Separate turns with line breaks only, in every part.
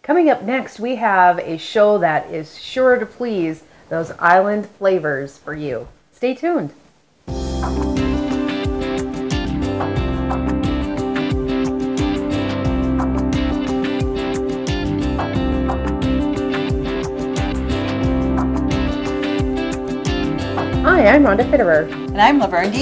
Coming up next, we have a show that is sure to please those island flavors for you. Stay tuned. Hi, I'm Rhonda Fitterer.
And I'm Laverne.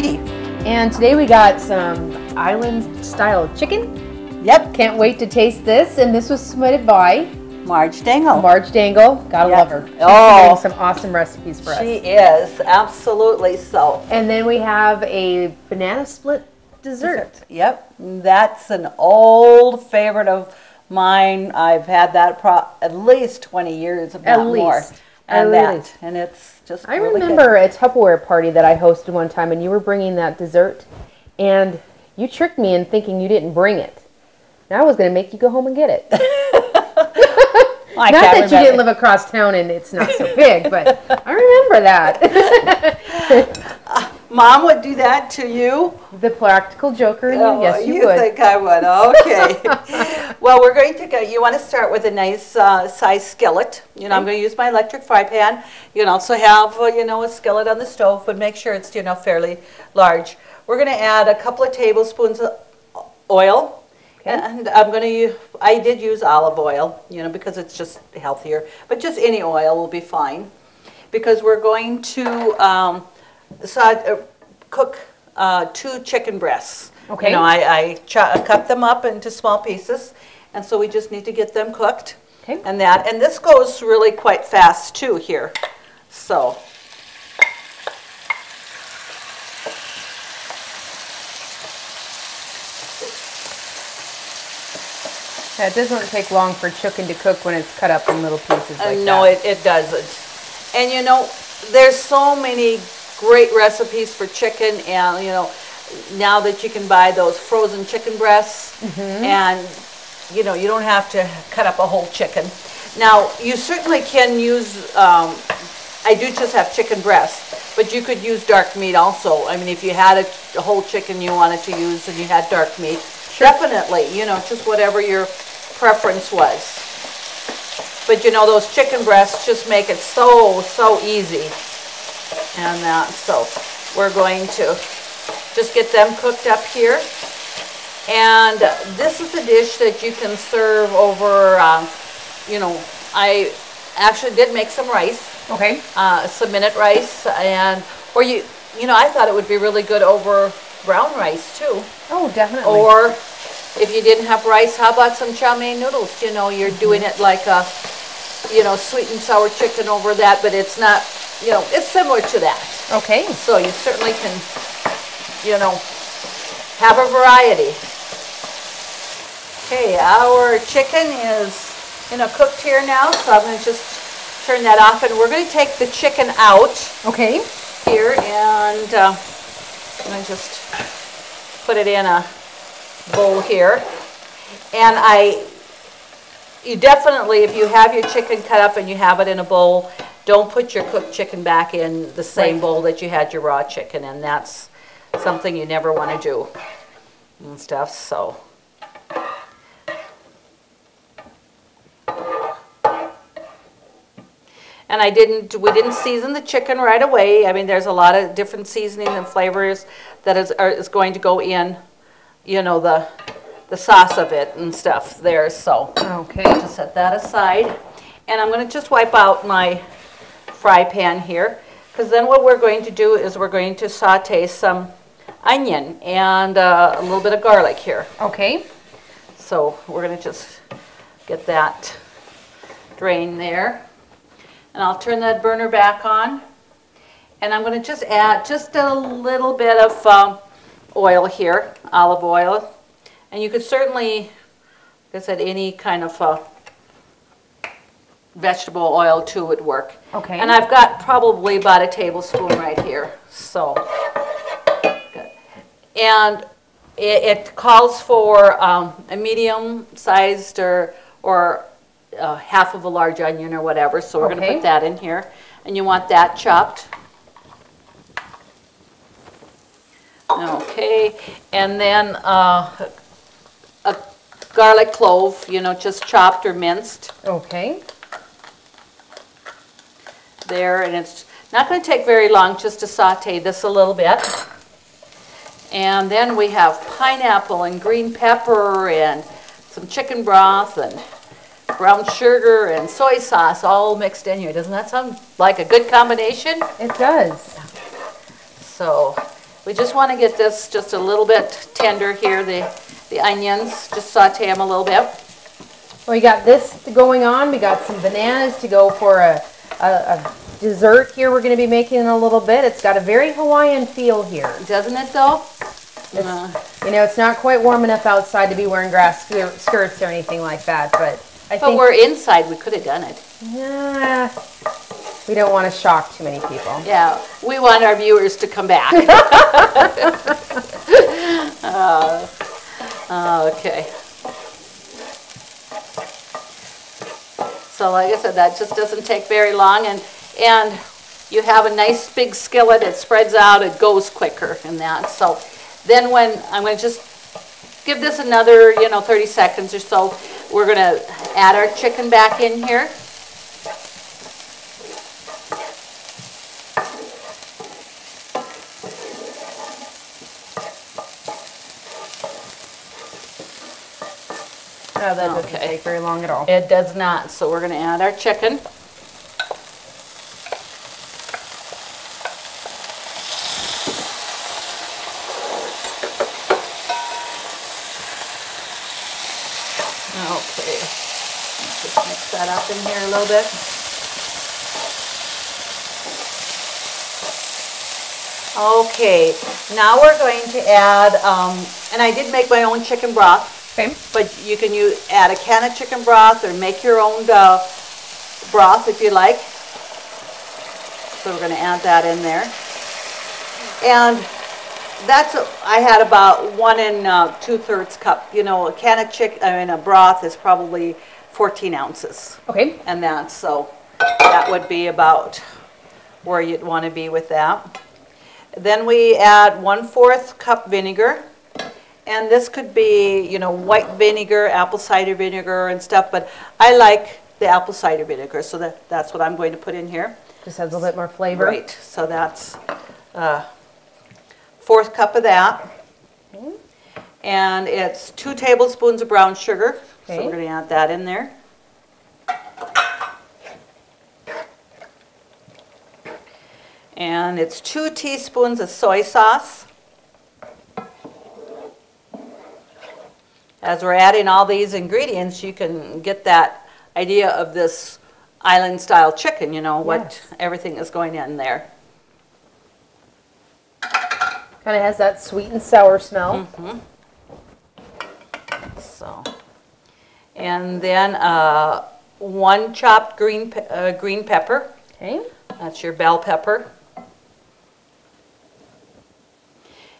And today we got some island-style chicken.
Yep.
Can't wait to taste this. And this was submitted by
Marge Dangle.
Marge Dangle. Gotta love her. She's submitting some awesome recipes for us.
She is, absolutely so.
And then we have a banana split dessert.
Yep. That's an old favorite of mine. I've had that at least 20 years, if not more. And it's just
I
really
remember a Tupperware party that I hosted one time, and you were bringing that dessert, and you tricked me in thinking you didn't bring it. Now I was going to make you go home and get it. Not that you didn't live across town and it's not so big, but I remember that.
Mom would do that to you?
The practical joker, yes, you would.
You think I would, okay. Well, we're going to go, you want to start with a nice size skillet. You know, I'm going to use my electric fry pan. You can also have, you know, a skillet on the stove, but make sure it's, you know, fairly large. We're going to add a couple of tablespoons of oil. Okay. And I did use olive oil, you know, because it's just healthier. But just any oil will be fine. Because we're going to cook 2 chicken breasts. Okay. You know, I cut them up into small pieces, and so we just need to get them cooked. Okay. And this goes really quite fast too here. So.
Yeah, it doesn't take long for chicken to cook when it's cut up in little pieces like that.
No, it doesn't. And you know, there's so many great recipes for chicken, and you know, now that you can buy those frozen chicken breasts, and you know, you don't have to cut up a whole chicken. Now, you certainly can use, I do just have chicken breast, but you could use dark meat also. I mean, if you had a whole chicken you wanted to use and you had dark meat, definitely, you know, just whatever your preference was. But you know, those chicken breasts just make it so easy. And so we're going to just get them cooked up here. And this is a dish that you can serve over, you know, I actually did make some rice. Okay. Some minute rice, or you know, I thought it would be really good over brown rice too.
Oh, definitely.
Or if you didn't have rice, how about some chow mein noodles? You know, you're doing it like a, you know, sweet and sour chicken over that, but it's not, you know, it's similar to that. Okay. So you certainly can, you know, have a variety. Okay, our chicken is, you know, cooked here now, so I'm going to just turn that off, and we're going to take the chicken out. Okay. Here, and I'm going to just put it in a bowl here. And you definitely, if you have your chicken cut up and you have it in a bowl, don't put your cooked chicken back in the same bowl that you had your raw chicken in. That's something you never want to do and stuff, so. And we didn't season the chicken right away. I mean, there's a lot of different seasonings and flavors that is going to go in, you know, the sauce of it and stuff there. So, okay, just set that aside. And I'm going to just wipe out my fry pan here, because then what we're going to do is we're going to saute some onion and a little bit of garlic here. Okay. So we're going to just get that drained there. And I'll turn that burner back on. And I'm going to just add just a little bit of oil here, olive oil. And you could certainly, like I said, any kind of vegetable oil too would work. Okay. And I've got probably about a tablespoon right here. So, good. And it calls for a medium-sized or half of a large onion or whatever. So we're going to put that in here. And you want that chopped. Okay. And then a garlic clove, you know, just chopped or minced.
Okay.
There, and it's not going to take very long just to saute this a little bit. And then we have pineapple and green pepper and some chicken broth and brown sugar and soy sauce all mixed in here. Doesn't that sound like a good combination?
It does.
So we just want to get this just a little bit tender here, the onions, just saute them a little bit.
Well, we got this going on. We got some bananas to go for a dessert here we're going to be making in a little bit. It's got a very Hawaiian feel here.
Doesn't it though?
You know, it's not quite warm enough outside to be wearing grass skirts or anything like that, but I think...
But we're inside, we could have done it.
Yeah, we don't want to shock too many people.
Yeah, we want our viewers to come back. Okay. So like I said, that just doesn't take very long, and you have a nice big skillet, it spreads out, it goes quicker in that. So then when I'm going to just give this another, 30 seconds or so, we're going to add our chicken back in here.
No, that doesn't take very long at all.
It does not. So we're going to add our chicken. Okay. Let's just mix that up in here a little bit. Okay. Now we're going to add, and I did make my own chicken broth.
Okay.
But you can add a can of chicken broth or make your own broth if you like. So we're going to add that in there. And I had about 1 2/3 cup. A can of a broth is probably 14 ounces.
Okay.
And that would be about where you'd want to be with that. Then we add 1/4 cup vinegar. And this could be, white vinegar, apple cider vinegar and stuff, but I like the apple cider vinegar, so that's what I'm going to put in here.
Just has a little bit more flavor.
Right, so that's 1/4 cup of that. Okay. And it's 2 tablespoons of brown sugar, so we're going to add that in there. And it's 2 teaspoons of soy sauce. As we're adding all these ingredients, you can get that idea of this island-style chicken, what everything is going in there.
Kind of has that sweet and sour smell.
Mm-hmm. So, and then 1 chopped green pepper.
Okay.
That's your bell pepper.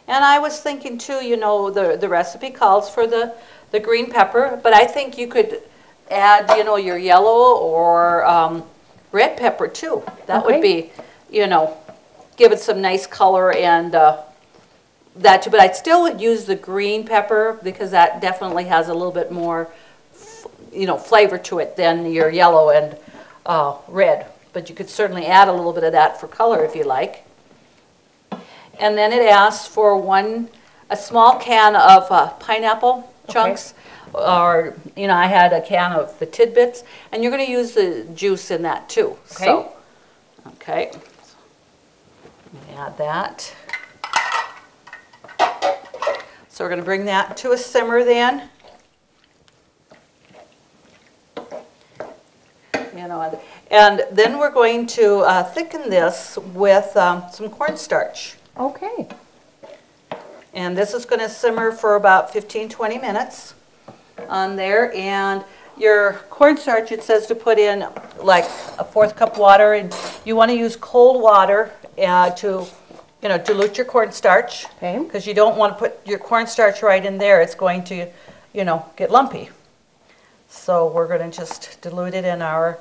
And I was thinking too, the recipe calls for the green pepper, but I think you could add, your yellow or red pepper too. That would be, give it some nice color and that too. But I still would use the green pepper because that definitely has a little bit more, flavor to it than your yellow and red. But you could certainly add a little bit of that for color if you like. And then it asks for a small can of pineapple chunks, or I had a can of the tidbits, and you're going to use the juice in that too.
Okay.
So, okay. Add that. So we're going to bring that to a simmer then. And then we're going to thicken this with some cornstarch.
Okay.
And this is going to simmer for about 15-20 minutes on there. And your cornstarch, it says to put in like a 1/4 cup water, and you want to use cold water to dilute your cornstarch.
Okay.
Because you don't want to put your cornstarch right in there. It's going to get lumpy. So we're going to just dilute it in our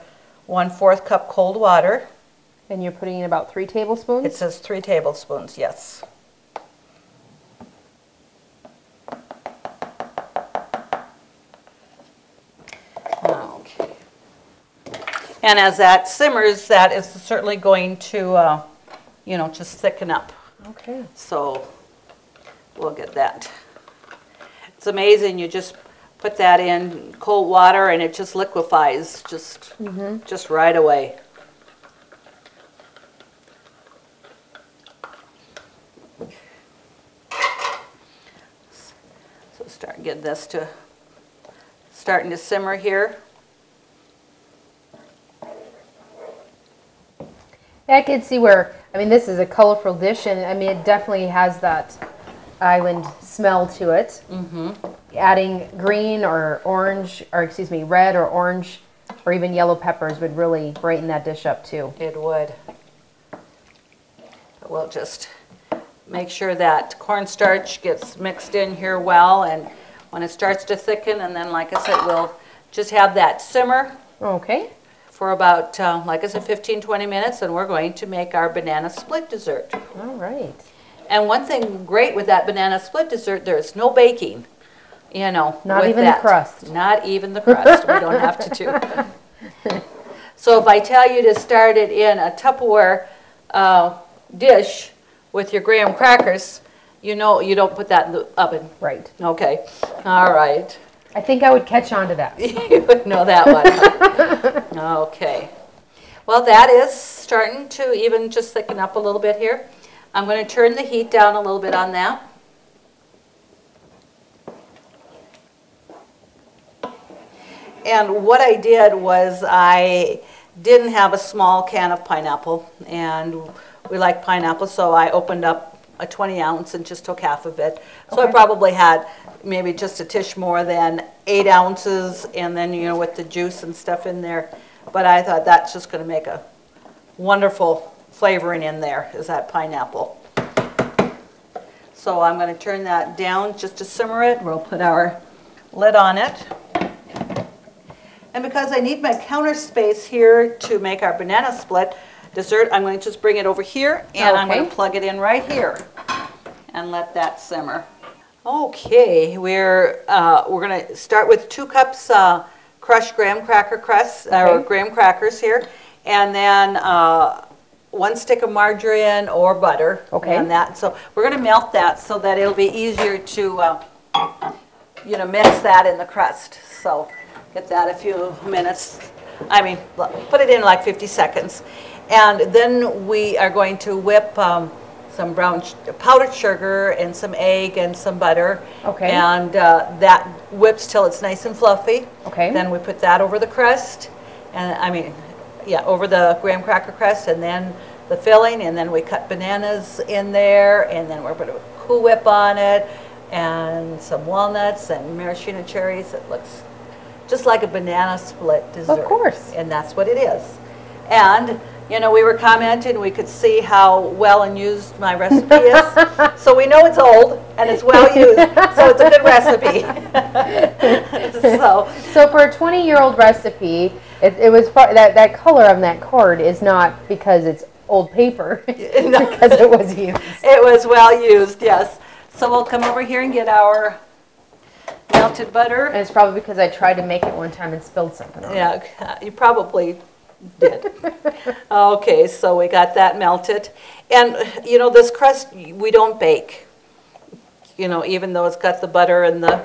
1/4 cup cold water.
And you're putting in about 3 tablespoons?
It says 3 tablespoons, yes. And as that simmers, that is certainly going to, you know, just thicken up.
Okay.
So we'll get that. It's amazing. You just put that in cold water and it just liquefies just right away. So start getting this to starting to simmer here.
I can see where, I mean, this is a colorful dish, and I mean, it definitely has that island smell to it. Adding green or orange, or excuse me, red or orange, or even yellow peppers would really brighten that dish up too.
It would. But we'll just make sure that cornstarch gets mixed in here well, and when it starts to thicken, and then, like I said, we'll just have that simmer.
Okay.
For about, like I said, 15-20 minutes, and we're going to make our banana split dessert.
All right.
And one thing great with that banana split dessert, there's no baking, you know.
Not even the crust.
Not even the crust. We don't have to do. So if I tell you to start it in a Tupperware dish with your graham crackers, you know you don't put that in the oven.
Right.
Okay. All right.
I think I would catch on to that.
You would know that one. Okay. Well, that is starting to even just thicken up a little bit here. I'm going to turn the heat down a little bit on that. And what I did was I didn't have a small can of pineapple, and we like pineapple, so I opened up a 20 ounce and just took half of it. So I probably had maybe just a tish more than 8 ounces, and then, you know, with the juice and stuff in there. But I thought that's just going to make a wonderful flavoring in there, is that pineapple. So I'm going to turn that down just to simmer it. We'll put our lid on it. And because I need my counter space here to make our banana split dessert, I'm going to just bring it over here, and I'm going to plug it in right here and let that simmer. Okay, we're going to start with 2 cups crushed graham cracker crusts, or graham crackers here, and then 1 stick of margarine or butter.
Okay.
And that, so we're going to melt that so that it'll be easier to, you know, mix that in the crust. So get that a few minutes. I mean, put it in like 50 seconds. And then we are going to whip some brown powdered sugar and some egg and some butter.
Okay.
And that whips till it's nice and fluffy.
Okay.
Then we put that over the crust, and I mean, yeah, over the graham cracker crust, and then the filling, and then we cut bananas in there, and then we're putting a Cool Whip on it, and some walnuts and maraschino cherries. It looks just like a banana split dessert.
Of course.
And that's what it is. And you know, we were commenting, we could see how well and used my recipe is. So we know it's old and it's well used, so it's a good recipe.
So for a 20-year-old recipe, it was that color on that card is not because it's old paper, it's because it was used.
It was well used, yes. So we'll come over here and get our melted butter.
And it's probably because I tried to make it one time and spilled something on it.
Yeah, you probably did. Okay, so we got that melted. And, you know, this crust, we don't bake. You know, even though it's got the butter and the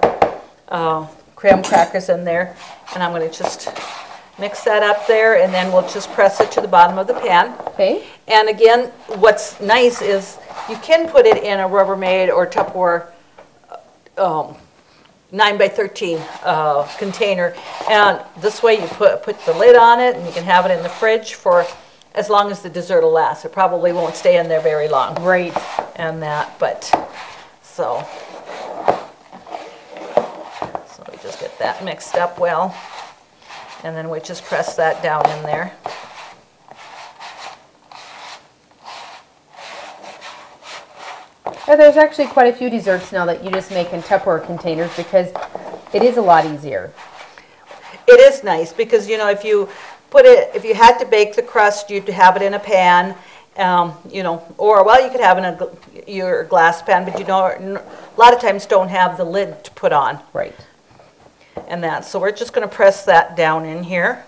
graham crackers in there. And I'm going to just mix that up there, and then we'll just press it to the bottom of the pan.
Okay.
And again, what's nice is you can put it in a Rubbermaid or Tupperware 9x13 container, and this way you put the lid on it, and you can have it in the fridge for as long as the dessert will last. It probably won't stay in there very long.
Right.
And that, but so we just get that mixed up well, and then we just press that down in there.
There's actually quite a few desserts now that you just make in Tupperware containers because it is a lot easier.
It is nice because, you know, if you had to bake the crust, you'd have it in a pan, you know, or, well, you could have it in your glass pan, but you don't, a lot of times don't have the lid to put on.
Right.
And that, so we're just going to press that down in here.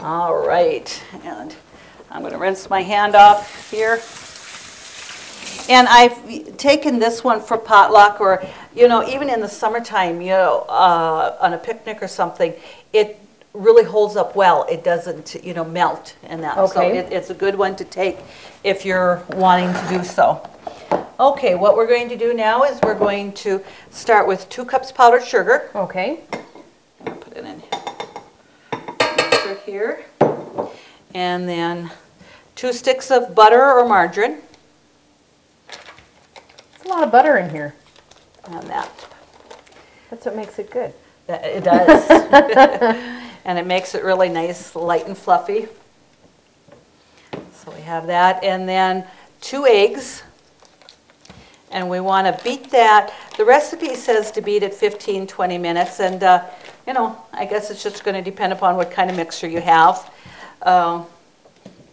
All right, and I'm going to rinse my hand off here. And I've taken this one for potluck, or, you know, even in the summertime, you know, on a picnic or something, it really holds up well. It doesn't, you know, melt and that.
Okay.
So it's a good one to take if you're wanting to do so. Okay, what we're going to do now is we're going to start with 2 cups powdered sugar.
Okay.
Put it in mixer here. And then 2 sticks of butter or margarine.
There's a lot of butter in here.
And that.
That's what makes it good.
It does. And it makes it really nice, light and fluffy. So we have that. And then 2 eggs. And we want to beat that. The recipe says to beat it 15-20 minutes. And, you know, I guess it's just going to depend upon what kind of mixer you have. And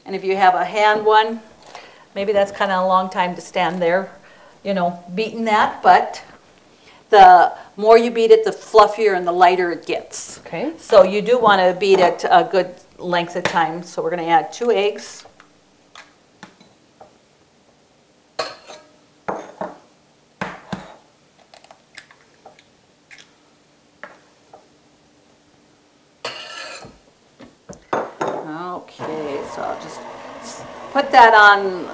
if you have a hand one, maybe that's kind of a long time to stand there, you know, beating that. But the more you beat it, the fluffier and the lighter it gets.
Okay.
So you do want to beat it a good length of time. So we're going to add 2 eggs. Okay, so I'll just put that on,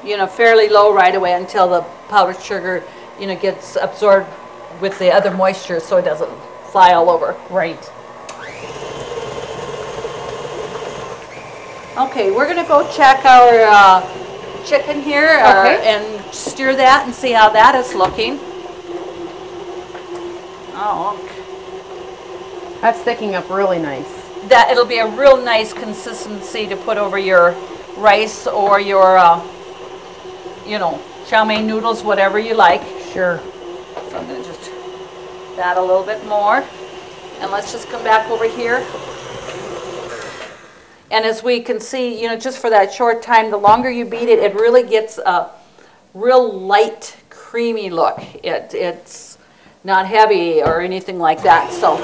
you know, fairly low right away until the powdered sugar, you know, gets absorbed with the other moisture so it doesn't fly all over.
Right.
Okay, we're going to go check our chicken here and stir that and see how that is looking. Oh, okay.
That's thickening up really nice.
That it'll be a real nice consistency to put over your rice or your, you know, chow mein noodles, whatever you like.
Sure.
So I'm going to just add a little bit more. And let's just come back over here. And as we can see, you know, just for that short time, the longer you beat it, it really gets a real light, creamy look. It's not heavy or anything like that. So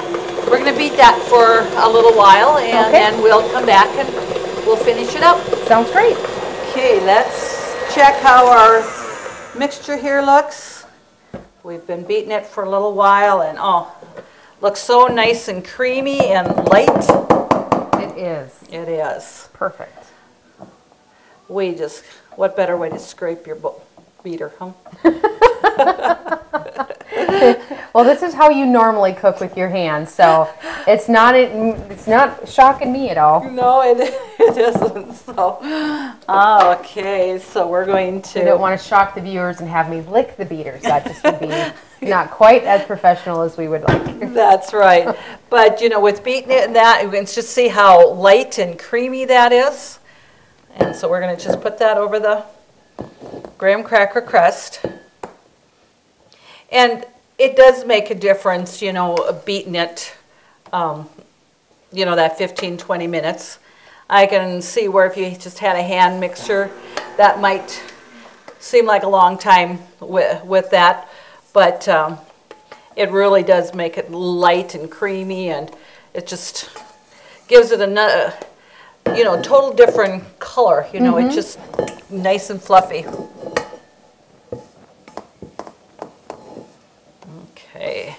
we're going to beat that for a little while, and then we'll come back and we'll finish it up.
Sounds great.
Okay, let's check how our mixture here looks. We've been beating it for a little while, and oh, looks so nice and creamy and light.
It is.
It is.
Perfect.
What better way to scrape your beater, huh?
Well, this is how you normally cook with your hands, so it's not shocking me at all.
No, it isn't. So, okay, so we're going to.
I don't want to shock the viewers and have me lick the beaters. That just would be not quite as professional as we would like.
That's right. But you know, with beating it and that, you can just see how light and creamy that is. And so we're going to just put that over the graham cracker crust. And it does make a difference, you know, beating it, you know, that 15-20 minutes. I can see where if you just had a hand mixer, that might seem like a long time with that. But it really does make it light and creamy, and it just gives it another, you know, total different color. You know, it's just nice and fluffy. Okay.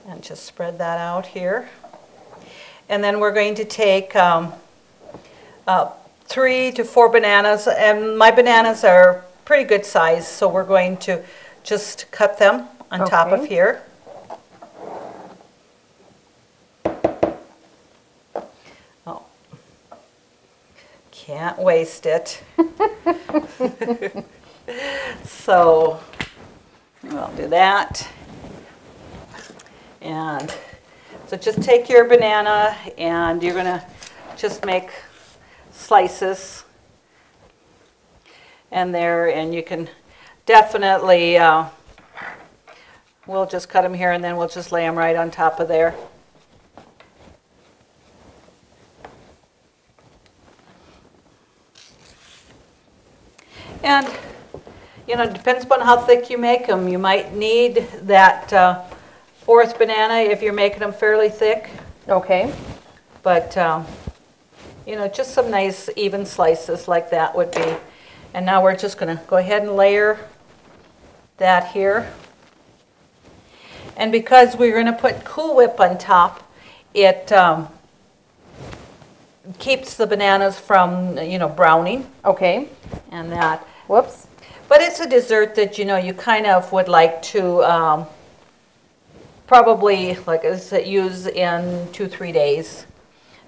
And just spread that out here. And then we're going to take 3 to 4 bananas, and my bananas are pretty good size, so we're going to just cut them on top of here. Oh, can't waste it. So we'll do that. And so just take your banana and you're going to just make slices and you can definitely, we'll just cut them here and then we'll just lay them right on top of there. And you know, depends upon how thick you make them. You might need that fourth banana if you're making them fairly thick.
Okay.
But, you know, just some nice even slices like that would be. And now we're just going to go ahead and layer that here. And because we're going to put Cool Whip on top, it keeps the bananas from, you know, browning. Okay. And that.
Whoops.
But it's a dessert that, you know, you kind of would like to probably, like I said, use in 2-3 days.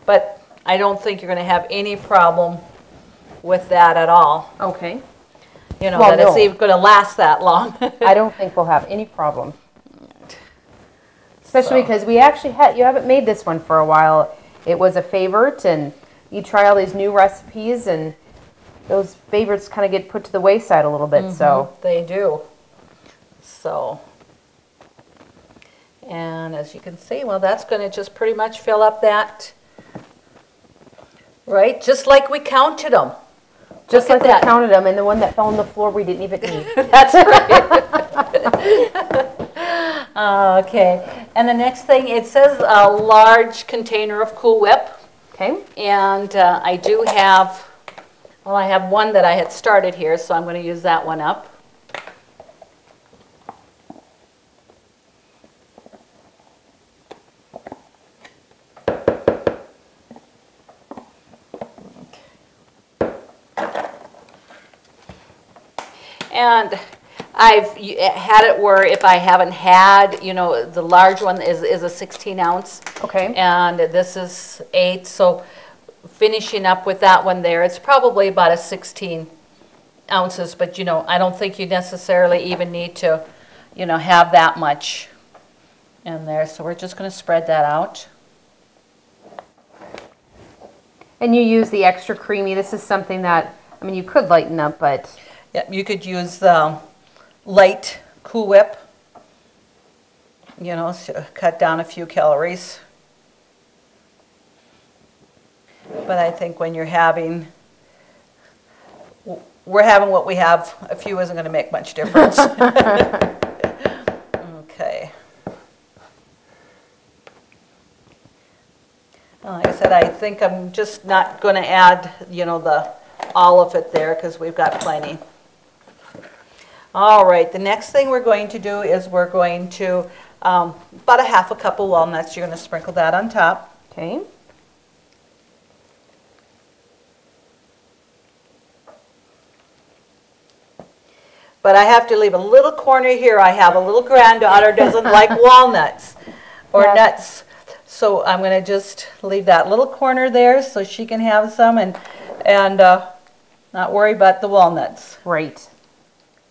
But I don't think you're going to have any problem with that at all.
Okay.
You know, well, that it's even going to last that long.
I don't think we'll have any problem. Especially because we actually you haven't made this one for a while. It was a favorite, and you try all these new recipes, and those favorites kind of get put to the wayside a little bit. So
they do. So, and as you can see, well, that's going to just pretty much fill up that, right? Just like we counted them.
Just like we counted them, and the one that fell on the floor we didn't even eat.
That's right. Okay, and the next thing, it says a large container of Cool Whip.
Okay.
And I do have, well, I have one that I had started here, so I'm going to use that one up. And I've had it where if I haven't had, you know, the large one is a 16 ounce.
Okay.
And this is 8, so finishing up with that one there, it's probably about a 16 ounces, but, you know, I don't think you necessarily even need to, you know, have that much in there. So we're just going to spread that out.
And you use the extra creamy. This is something that, I mean, you could lighten up, but...
Yeah, you could use the light Cool Whip, you know, to cut down a few calories. But I think when you're having, we're having what we have, a few isn't going to make much difference. Okay. Well, like I said, I think I'm just not going to add, you know, all of it there because we've got plenty. All right, the next thing we're going to do is we're going to, about a half a cup of walnuts, you're going to sprinkle that on top.
Okay.
But I have to leave a little corner here. I have a little granddaughter who doesn't like walnuts or nuts. So I'm going to just leave that little corner there so she can have some and not worry about the walnuts.
Right.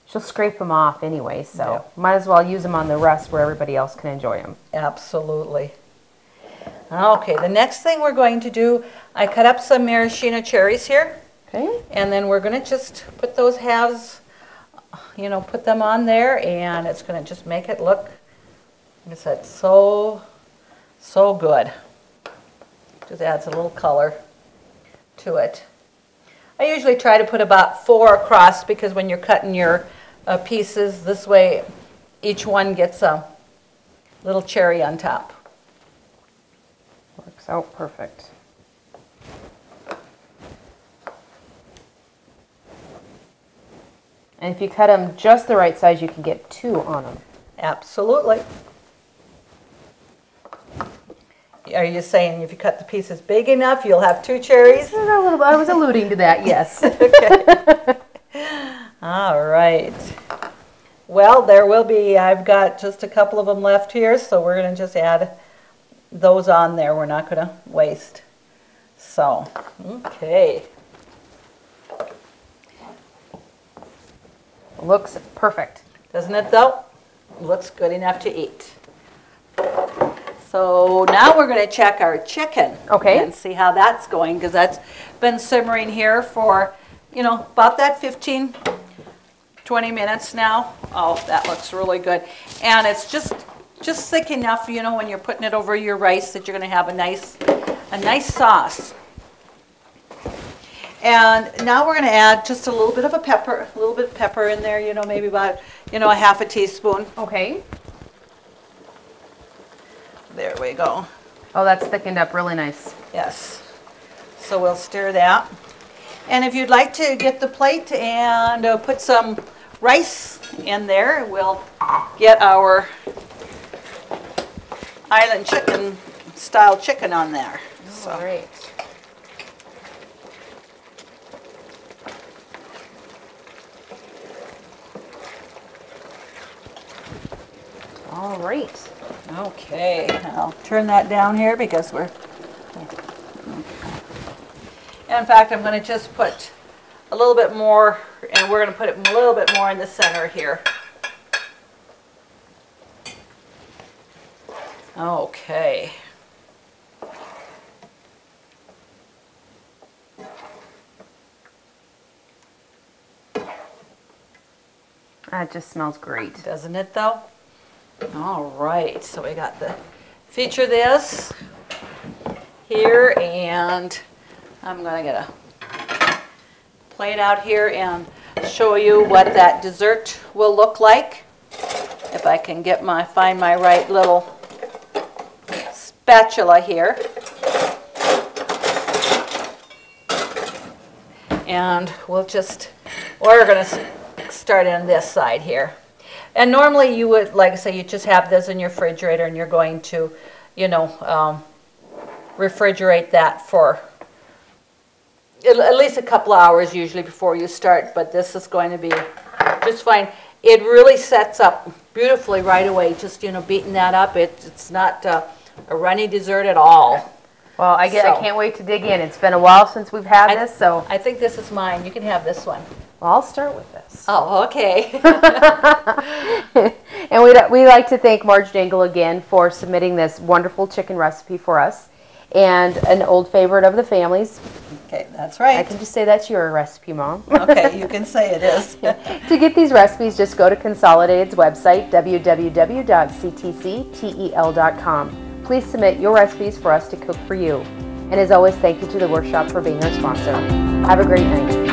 She'll scrape them off anyway, so might as well use them on the rest where everybody else can enjoy them.
Absolutely. Okay, the next thing we're going to do, I cut up some maraschino cherries here.
Okay.
And then we're going to just put those halves, you know, put them on there, and it's going to just make it look, like I said, so good. Just adds a little color to it. I usually try to put about 4 across because when you're cutting your pieces this way, each one gets a little cherry on top.
Works out perfect. And if you cut them just the right size, you can get 2 on them.
Absolutely. Are you saying if you cut the pieces big enough, you'll have 2 cherries?
I was alluding to that, yes.
Okay. All right. Well, there will be, I've got just a couple of them left here, so we're going to just add those on there. We're not going to waste. So, okay.
Looks perfect.
Doesn't it though? Looks good enough to eat. So now we're going to check our chicken.
Okay.
And see how that's going, because that's been simmering here for, you know, about that 15, 20 minutes now. Oh, that looks really good. And it's just thick enough, you know, when you're putting it over your rice that you're going to have a nice sauce. And now we're going to add just a little bit of pepper in there, you know, maybe about, you know, a half a teaspoon.
Okay.
There we go.
Oh, that's thickened up really nice.
Yes. So we'll stir that. And if you'd like to get the plate and put some rice in there, we'll get our island chicken style chicken on there. So.
All right. All right.
Okay, I'll turn that down here because we're... In fact, I'm going to just put a little bit more, and we're going to put it a little bit more in the center here. Okay.
That just smells great.
Doesn't it though? All right, so we got the feature this here, and I'm going to get a plate out here and show you what that dessert will look like. If I can get find my right little spatula here. And we're going to start on this side here. And normally you would, like I say, you just have this in your refrigerator and you're going to, you know, refrigerate that for at least a couple of hours usually before you start. But this is going to be just fine. It really sets up beautifully right away, just, you know, beating that up. It's not a runny dessert at all.
Well, I can't wait to dig in. It's been a while since we've had this, so.
I think this is mine. You can have this one.
Well, I'll start with this.
Oh, okay.
And we like to thank Marge Dangle again for submitting this wonderful chicken recipe for us, and an old favorite of the family's.
Okay, that's right.
I can just say that's your recipe, Mom.
Okay, you can say it is.
To get these recipes, just go to Consolidated's website, www.ctctel.com. Please submit your recipes for us to cook for you. And as always, thank you to the workshop for being our sponsor. Have a great night.